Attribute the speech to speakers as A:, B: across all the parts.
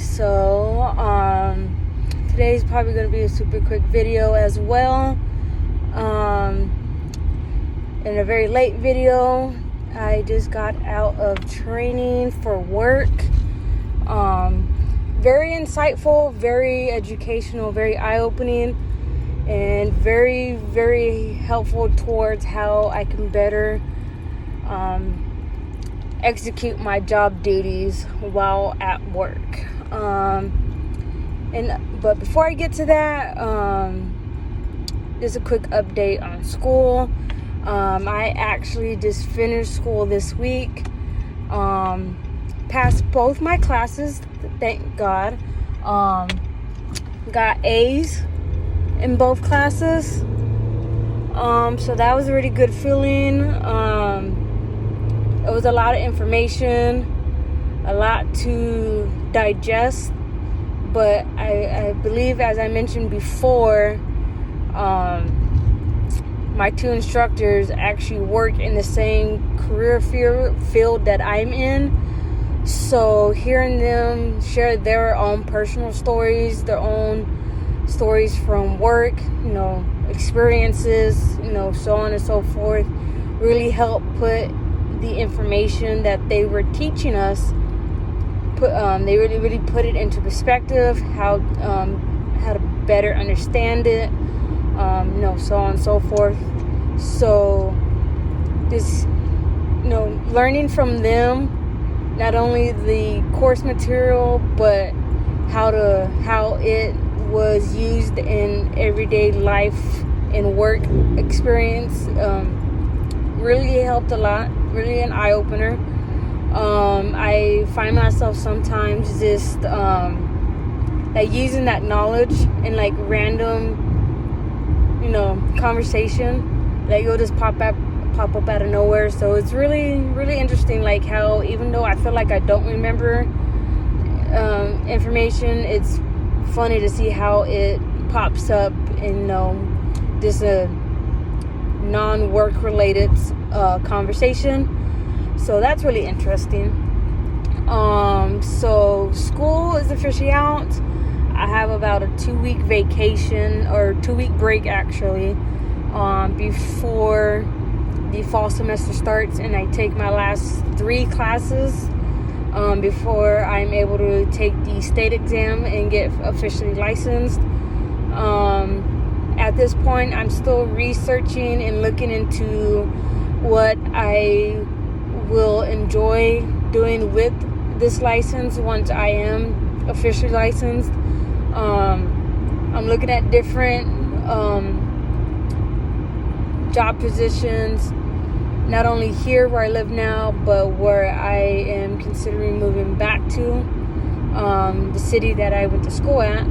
A: so today's probably going to be a super quick video as well. In a very late video, I just got out of training for work. Very insightful, very educational, very eye-opening, and very, very helpful towards how I can better execute my job duties while at work. But before I get to that, just a quick update on school. I actually just finished school this week. Passed both my classes, thank God. Got A's in both classes. So that was a really good feeling. It was a lot of information, a lot to digest, but I believe, as I mentioned before, my two instructors actually work in the same career field that I'm in. So hearing them share their own personal stories, their own stories from work, experiences, so on and so forth, really helped put the information that they were teaching us, they really put it into perspective, how to better understand it, so on and so forth. So this, learning from them, not only the course material, but how it was used in everyday life and work experience, really helped a lot. Really an eye-opener. I find myself sometimes just using that knowledge in random conversation, it'll just pop up out of nowhere. So it's really, really interesting, how even though I feel like I don't remember information, it's funny to see how it pops up in just a non-work related conversation. So that's really interesting. So school is officially out. I have about a 2-week vacation, or 2-week break actually, before the fall semester starts, and I take my last 3 classes before I'm able to take the state exam and get officially licensed. At this point, I'm still researching and looking into what I will enjoy doing with this license once I am officially licensed. I'm looking at different job positions, not only here where I live now, but where I am considering moving back to, the city that I went to school at.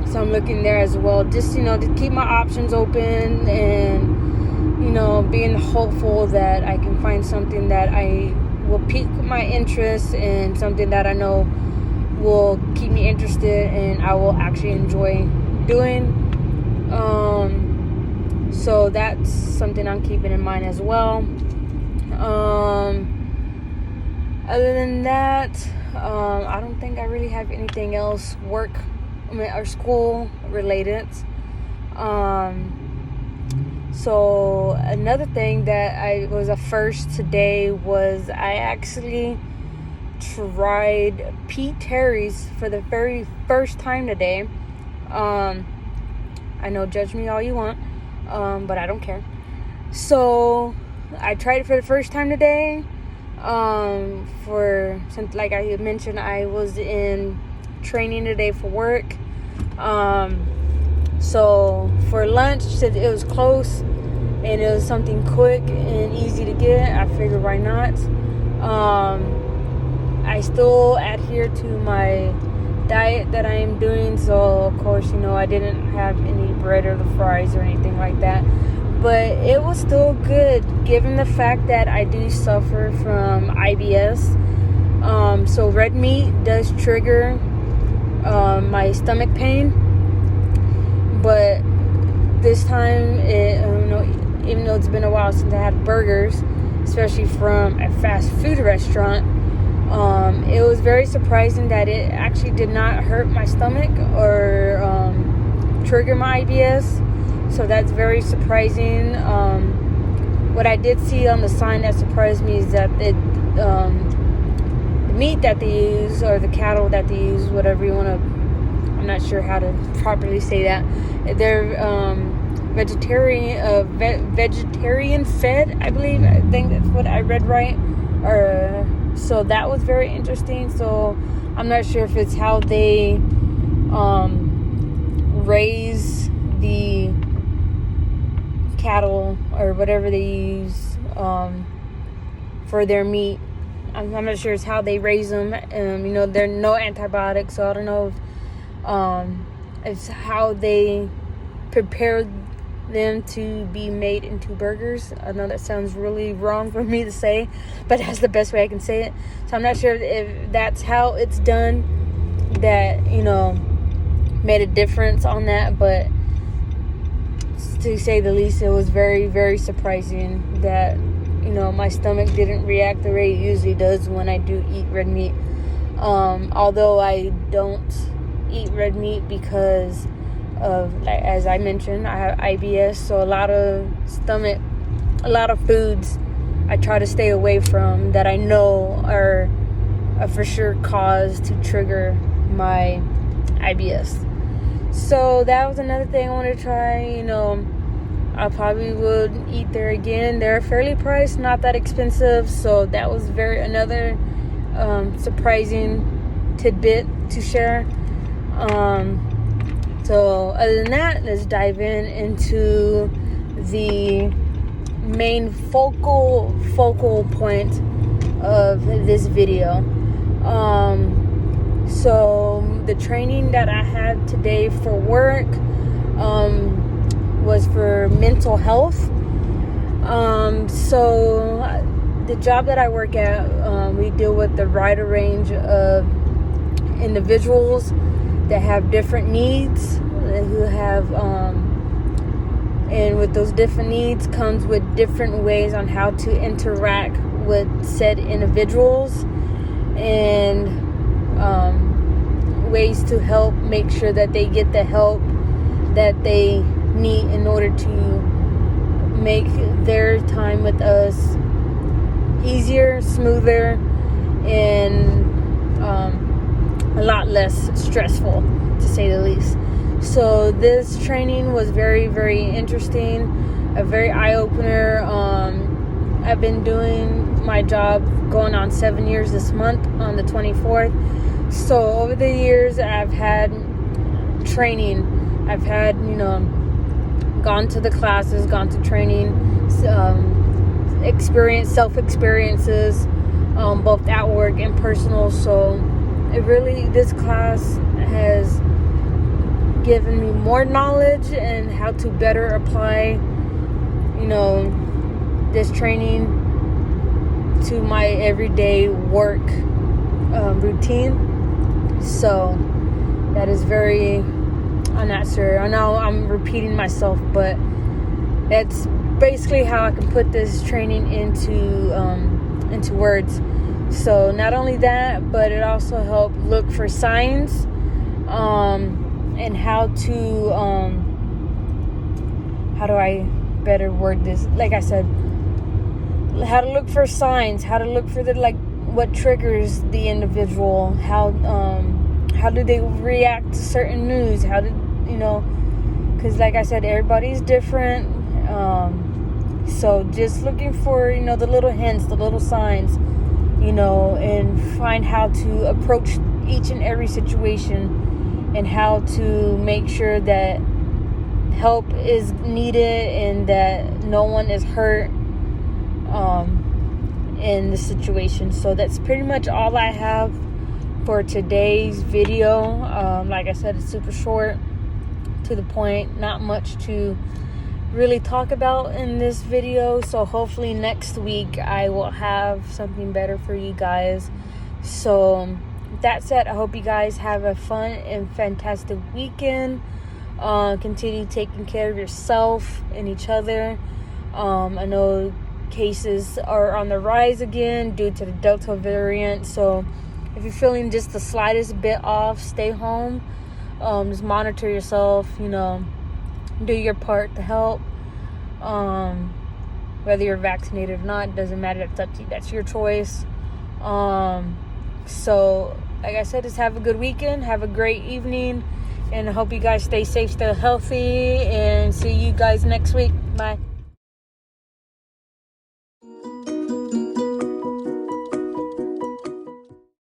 A: So I'm looking there as well, just to keep my options open, and being hopeful that I can find something that I will pique my interest, and something that I know will keep me interested and I will actually enjoy doing. So that's something I'm keeping in mind as well. Other than that, I don't think I really have anything else or school related. So another thing that was a first today was I actually tried P.Terry's for the very first time today. I know, judge me all you want, but I don't care. So I tried it for the first time today. Since like I mentioned, I was in training today for work. So for lunch, since it was close and it was something quick and easy to get, I figured why not. I still adhere to my diet that I am doing, so of course, I didn't have any bread or the fries or anything like that, but it was still good given the fact that I do suffer from IBS. So red meat does trigger my stomach pain, but this time, even though it's been a while since I had burgers, especially from a fast food restaurant, It was very surprising that it actually did not hurt my stomach or trigger my IBS. So that's very surprising. What I did see on the sign that surprised me is that the meat that they use, or the cattle that they use, whatever you want to, I'm not sure how to properly say that. They're vegetarian fed, I believe. I think that's what I read right. So that was very interesting. So I'm not sure if it's how they raise the cattle or whatever they use for their meat. I'm not sure it's how they raise them. There are no antibiotics, so I don't know if it's how they prepare them to be made into burgers. I know that sounds really wrong for me to say, but that's the best way I can say it. So I'm not sure if that's how it's done that, made a difference on that, but to say the least, it was very, very surprising that, my stomach didn't react the way it usually does when I do eat red meat. Although I don't eat red meat because of, as I mentioned, I have IBS, so a lot of foods I try to stay away from that I know are a for sure cause to trigger my IBS. So that was another thing I wanted to try. I probably would eat there again. They're fairly priced, not that expensive, so that was another surprising tidbit to share. So other than that, let's dive into the main focal point of this video. So the training that I had today for work was for mental health. So the job that I work at, we deal with a wider range of individuals that have different needs, who have and with those different needs comes with different ways on how to interact with said individuals, and ways to help make sure that they get the help that they need in order to make their time with us easier, smoother, and a lot less stressful, to say the least. So this training was very, very interesting, a very eye-opener. I've been doing my job going on 7 years this month on the 24th. So over the years, I've had training. I've had, gone to the classes, gone to training, self-experiences, both at work and personal. So this class has given me more knowledge and how to better apply, this training to my everyday work routine. So that is I'm not sure. I know I'm repeating myself, but that's basically how I can put this training into words. So not only that, but it also helped look for signs and how to how do I better word this? Like I said, how to look for signs, how to look for what triggers the individual, how do they react to certain news, because like I said, everybody's different. So just looking for, the little hints, the little signs, and find how to approach each and every situation and how to make sure that help is needed and that no one is hurt in the situation. So that's pretty much all I have for today's video. Like I said, it's super short, to the point, not much to really talk about in this video. So hopefully next week I will have something better for you guys. So with that said, I hope you guys have a fun and fantastic weekend. Continue taking care of yourself and each other. I know cases are on the rise again due to the Delta variant. So if you're feeling just the slightest bit off, stay home. Just monitor yourself, do your part to help. Whether you're vaccinated or not, doesn't matter. That's up to you. That's your choice. So like I said, just have a good weekend, have a great evening, and I hope you guys stay safe, stay healthy, and see you guys next week. Bye.